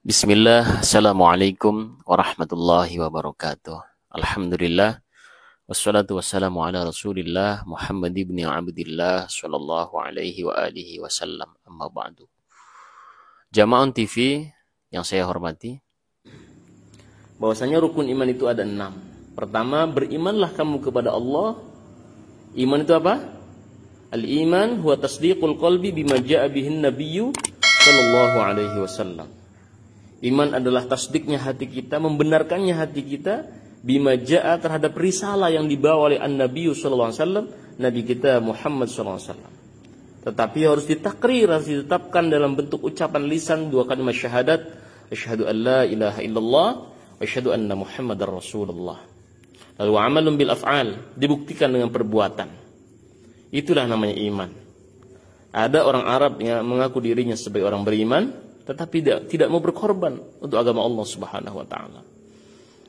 Bismillah, Assalamualaikum warahmatullahi wabarakatuh. Alhamdulillah, wassalatu wassalamu ala rasulillah Muhammad ibn Abdillah sallallahu alaihi wa alihi wasallam, amma ba'du. Jamaah TV yang saya hormati, bahwasanya rukun iman itu ada 6. Pertama, berimanlah kamu kepada Allah. Iman itu apa? Al-iman huwa tasdiqul qalbi bima ja'a bihin nabiyyu sallallahu alaihi wasallam. Iman adalah tasdiknya hati kita, membenarkannya hati kita bima ja'a terhadap risalah yang dibawa oleh an-nabiyyu sallallahu alaihi wasallam, nabi kita Muhammad sallallahu alaihi wasallam. Tetapi harus ditakrir, harus ditetapkan dalam bentuk ucapan lisan 2 kalimat syahadat, asyhadu an la ilaha illallah wa asyhadu anna Muhammadar Rasulullah. Lalu amalun bil af'al, dibuktikan dengan perbuatan. Itulah namanya iman. Ada orang Arab yang mengaku dirinya sebagai orang beriman, tetapi tidak mau berkorban untuk agama Allah Subhanahu wa taala.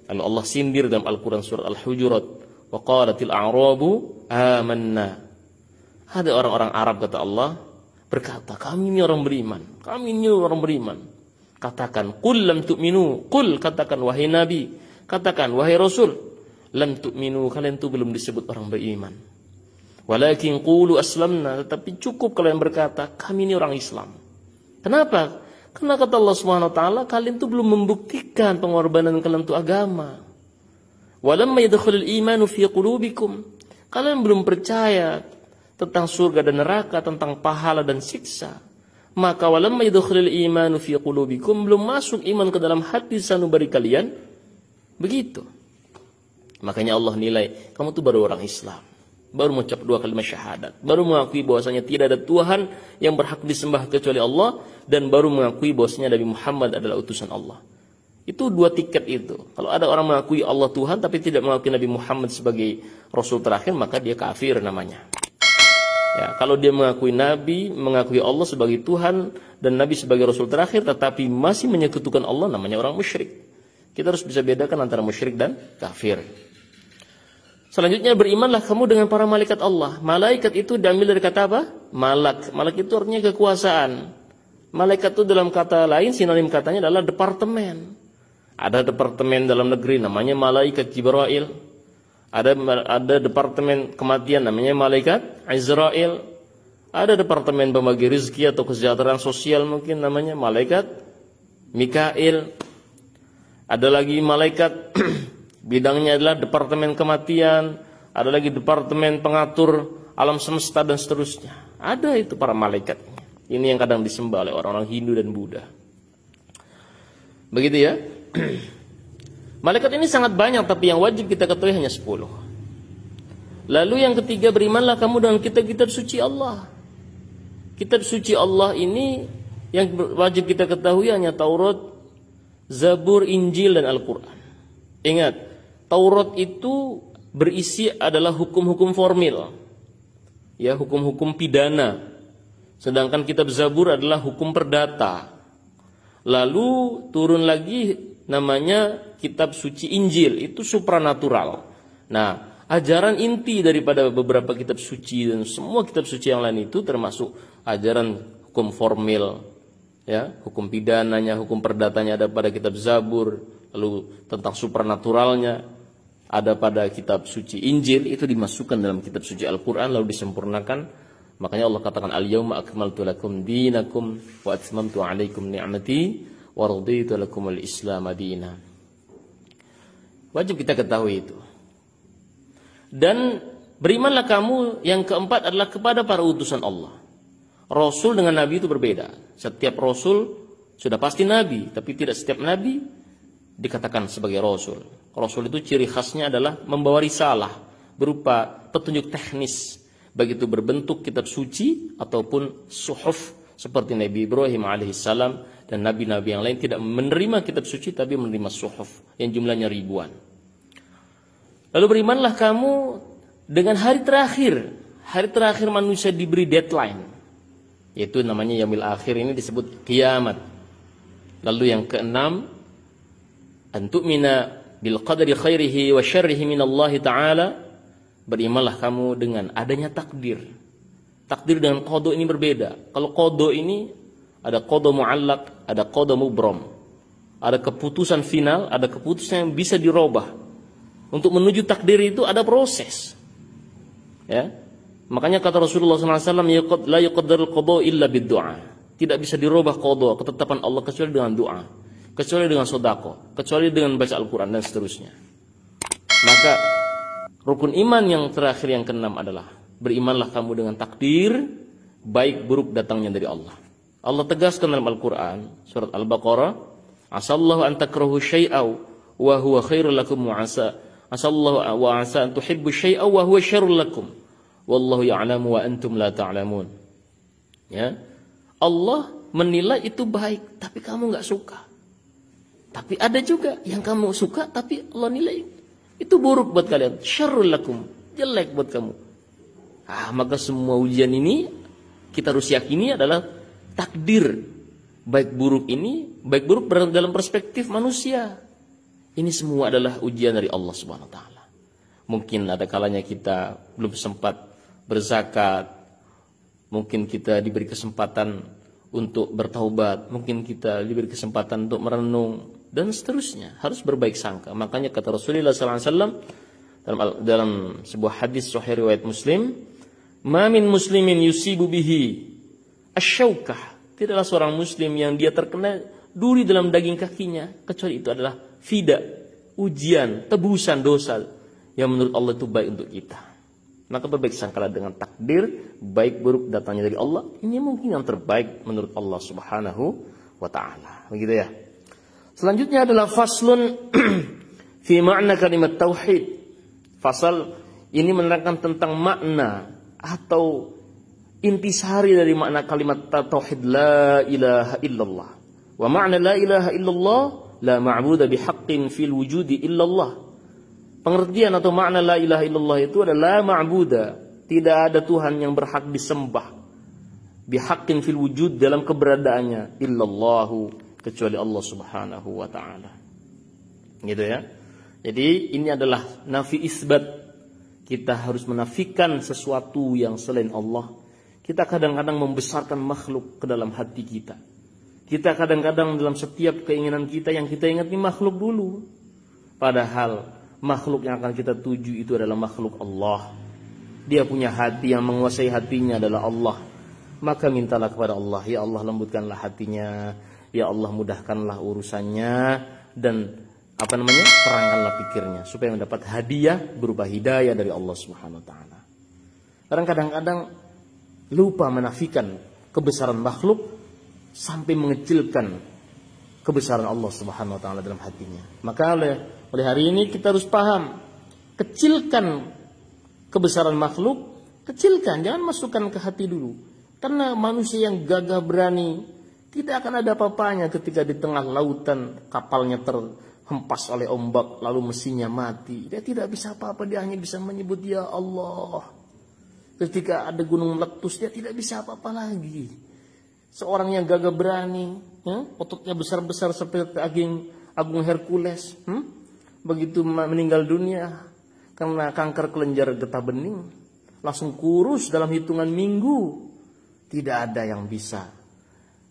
Lalu Allah sindir dalam Al-Qur'an surat Al-Hujurat, wa qalatil a'rabu amanna. Ada orang-orang Arab, kata Allah, berkata, kami ini orang beriman, kami ini orang beriman. Katakan, qul lam tu'minu, qul, katakan wahai nabi, katakan wahai rasul, lam tu'minu, kalian itu belum disebut orang beriman. Walakin qulu aslamna, tetapi cukup kalian berkata kami ini orang Islam. Kenapa? Karena kata Allah Subhanahu wa taala, kalian itu belum membuktikan pengorbanan kalian untuk agama. Walamma yadkhulul imanu fi qulubikum. Kalian belum percaya tentang surga dan neraka, tentang pahala dan siksa. Maka walamma yadkhulul imanu fi qulubikum, belum masuk iman ke dalam hati sanubari kalian. Begitu. Makanya Allah nilai, kamu tuh baru orang Islam. Baru mengucap 2 kalimat syahadat, baru mengakui bahwasanya tidak ada Tuhan yang berhak disembah kecuali Allah, dan baru mengakui bahwasanya Nabi Muhammad adalah utusan Allah. Itu 2 tiket itu. Kalau ada orang mengakui Allah Tuhan tapi tidak mengakui Nabi Muhammad sebagai Rasul terakhir, maka dia kafir namanya. Ya, kalau dia mengakui Nabi, mengakui Allah sebagai Tuhan dan Nabi sebagai Rasul terakhir, tetapi masih menyekutukan Allah, namanya orang musyrik. Kita harus bisa bedakan antara musyrik dan kafir. Selanjutnya, berimanlah kamu dengan para malaikat Allah. Malaikat itu diambil dari kata apa? Malak. Malak itu artinya kekuasaan. Malaikat itu dalam kata lain, sinonim katanya adalah departemen. Ada departemen dalam negeri namanya malaikat Jibril. Ada departemen kematian namanya malaikat Azrail. Ada departemen pembagi rezeki atau kesejahteraan sosial mungkin namanya malaikat Mikail. Ada lagi malaikat bidangnya adalah departemen kematian, ada lagi departemen pengatur alam semesta dan seterusnya. Ada itu para malaikat. Ini yang kadang disembah oleh orang-orang Hindu dan Buddha. Begitu ya. Malaikat ini sangat banyak, tapi yang wajib kita ketahui hanya 10. Lalu yang ketiga, berimanlah kamu dengan kitab-kitab suci Allah. Kitab suci Allah ini yang wajib kita ketahui hanya Taurat, Zabur, Injil, dan Al-Quran. Ingat, Taurat itu berisi adalah hukum-hukum formil, ya, hukum-hukum pidana. Sedangkan kitab Zabur adalah hukum perdata. Lalu turun lagi namanya kitab suci Injil, itu supranatural. Nah, ajaran inti daripada beberapa kitab suci dan semua kitab suci yang lain itu termasuk ajaran hukum formil, ya, hukum pidananya, hukum perdatanya ada pada kitab Zabur. Lalu tentang supranaturalnya ada pada kitab suci Injil, itu dimasukkan dalam kitab suci Al-Quran lalu disempurnakan. Makanya Allah katakan, al-yawma akmaltu lakum dinakum wa atmamtu alaikum ni'mati wa raditu lakum al-islam madina. Wajib kita ketahui itu. Dan berimanlah kamu, yang keempat adalah kepada para utusan Allah. Rasul dengan Nabi itu berbeda. Setiap Rasul sudah pasti Nabi, tapi tidak setiap Nabi dikatakan sebagai Rasul. Rasul itu ciri khasnya adalah membawa risalah berupa petunjuk teknis, baik itu berbentuk kitab suci ataupun suhuf seperti Nabi Ibrahim alaihissalam dan nabi-nabi yang lain tidak menerima kitab suci tapi menerima suhuf yang jumlahnya ribuan. Lalu berimanlah kamu dengan hari terakhir. Hari terakhir manusia diberi deadline, yaitu namanya yaumil akhir, ini disebut kiamat. Lalu yang keenam, antu'mina bil qadri khairihi wa syarrihi minallahi ta'ala. Berimanlah kamu dengan adanya takdir. Takdir dengan qada ini berbeda. Kalau qada ini ada qada mu'allaq, ada qada mubram. ada keputusan final, ada keputusan yang bisa dirubah. Untuk menuju takdir itu ada proses. Ya. Makanya kata Rasulullah SAW, la yuqaddarul qada illa bid-du'a. Tidak bisa dirubah qada, ketetapan Allah, kecuali dengan doa, kecuali dengan sedekah, kecuali dengan baca Al-Quran dan seterusnya. Maka rukun iman yang terakhir yang keenam adalah berimanlah kamu dengan takdir, baik buruk datangnya dari Allah. Allah tegaskan dalam Al-Quran surat Al-Baqarah, asallahu an takrahu syai'aw wa huwa khairul lakum wa asallahu wa asa an tuhibbu syai'aw wa huwa syarrul lakum wallahu ya'lamu wa antum la ta'lamun. Ya. Allah menilai itu baik tapi kamu enggak suka. Tapi ada juga yang kamu suka tapi Allah nilai itu buruk buat kalian, syarrul lakum, jelek buat kamu. Maka semua ujian ini kita harus yakini adalah takdir. Baik buruk ini, baik buruk dalam perspektif manusia. Ini semua adalah ujian dari Allah Subhanahu wa taala. Mungkin ada kalanya kita belum sempat berzakat, mungkin kita diberi kesempatan untuk bertaubat, mungkin kita diberi kesempatan untuk merenung dan seterusnya. Harus berbaik sangka. Makanya kata Rasulullah SAW dalam sebuah hadis sahih riwayat Muslim, "Ma min muslimin yusibu bihi asyaukah." Tidaklah seorang muslim yang dia terkena duri dalam daging kakinya, kecuali itu adalah fida, ujian, tebusan dosa yang menurut Allah itu baik untuk kita. Maka berbaik sangkalah dengan takdir, baik buruk datangnya dari Allah. Ini mungkin yang terbaik menurut Allah Subhanahu wa taala. Begitu ya. Selanjutnya adalah faslun fi makna kalimat tauhid. Fasal ini menerangkan tentang makna atau intisari dari makna kalimat tauhid la ilaha illallah. Wa makna la ilaha illallah la ma'budu bihaqqin fil wujudi illallah. Pengertian atau makna la ilaha illallah itu adalah ma'buda, tidak ada Tuhan yang berhak disembah bihaqqin fil wujud dalam keberadaannya illallahu, kecuali Allah Subhanahu wa taala. Gitu ya. Jadi ini adalah nafi isbat. Kita harus menafikan sesuatu yang selain Allah. Kita kadang-kadang membesarkan makhluk ke dalam hati kita. Kita kadang-kadang dalam setiap keinginan kita yang kita ingat ini makhluk dulu. Padahal makhluk yang akan kita tuju itu adalah makhluk Allah. Dia punya hati, yang menguasai hatinya adalah Allah. Maka mintalah kepada Allah, ya Allah lembutkanlah hatinya, ya Allah mudahkanlah urusannya, dan terangkanlah pikirnya supaya mendapat hadiah berupa hidayah dari Allah Subhanahu wa taala. Kadang-kadang lupa menafikan kebesaran makhluk sampai mengecilkan kebesaran Allah Subhanahu wa taala dalam hatinya. Maka oleh hari ini kita harus paham, kecilkan kebesaran makhluk, kecilkan, jangan masukkan ke hati dulu. Karena manusia yang gagah berani tidak akan ada apa-apanya ketika di tengah lautan kapalnya terhempas oleh ombak lalu mesinnya mati. Dia tidak bisa apa-apa, dia hanya bisa menyebut ya Allah. Ketika ada gunung meletus dia tidak bisa apa-apa lagi. Seorang yang gagah berani, ototnya besar-besar seperti Agung Hercules, begitu meninggal dunia karena kanker kelenjar getah bening, langsung kurus dalam hitungan minggu. Tidak ada yang bisa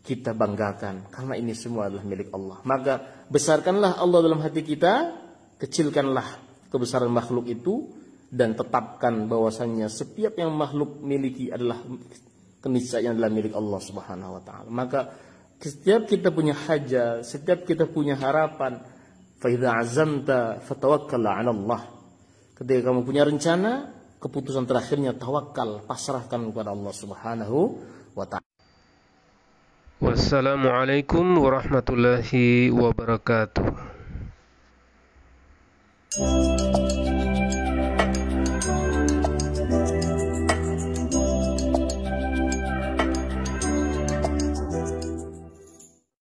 kita banggakan karena ini semua adalah milik Allah. Maka besarkanlah Allah dalam hati kita, kecilkanlah kebesaran makhluk itu, dan tetapkan bahwasannya setiap yang makhluk miliki adalah keniscayaan adalah milik Allah Subhanahu wa taala. Maka setiap kita punya hajat, setiap kita punya harapan, fa idza azamta fatawakkal 'ala Allah. Ketika kamu punya rencana, keputusan terakhirnya tawakal, pasrahkan kepada Allah Subhanahu wa taala. Wassalamualaikum warahmatullahi wabarakatuh.